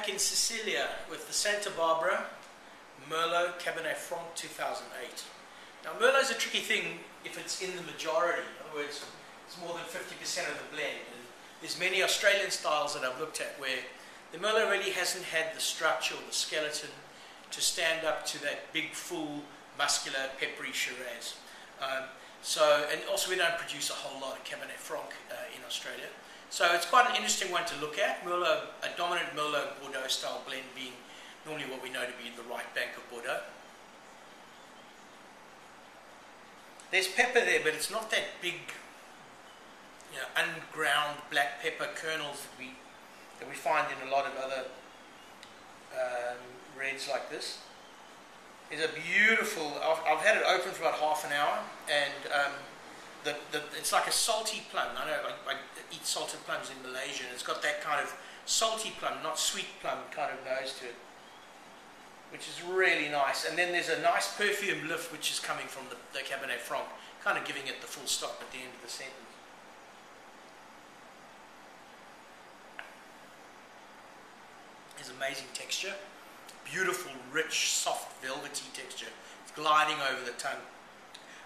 back in Sicilia with the Santa Barbara Merlot Cabernet Franc 2008. Now Merlot is a tricky thing if it's in the majority. In other words, it's more than 50% of the blend. And there's many Australian styles that I've looked at where the Merlot really hasn't had the structure or the skeleton to stand up to that big, full, muscular, peppery Shiraz. And also we don't produce a whole lot of Cabernet Franc in Australia. So it's quite an interesting one to look at. Merlot, a dominant Merlot Bordeaux style blend being normally what we know to be the right bank of Bordeaux. There's pepper there, but it's not that big, unground black pepper kernels that we find in a lot of other reds like this. It's a beautiful. I've had it open for about half an hour, and it's like a salty plum. I know I eat salted plums in Malaysia, and it's got that kind of salty plum, not sweet plum kind of nose to it, which is really nice. And then there's a nice perfume lift which is coming from the Cabernet Franc, kind of giving it the full stop at the end of the sentence. There's amazing texture, beautiful, rich, soft, velvety texture. It's gliding over the tongue.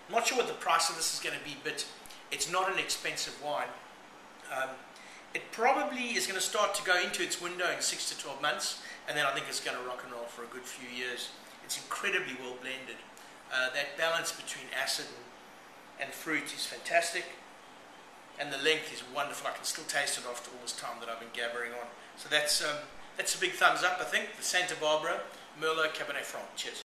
I'm not sure what the price of this is going to be, but it's not an expensive wine. It probably is going to start to go into its window in 6 to 12 months, and then I think it's going to rock and roll for a good few years. It's incredibly well blended. That balance between acid and fruit is fantastic, and the length is wonderful. I can still taste it after all this time that I've been gabbering on. So that's a big thumbs up, I think. The Santa Barbara Merlot Cabernet Franc. Cheers.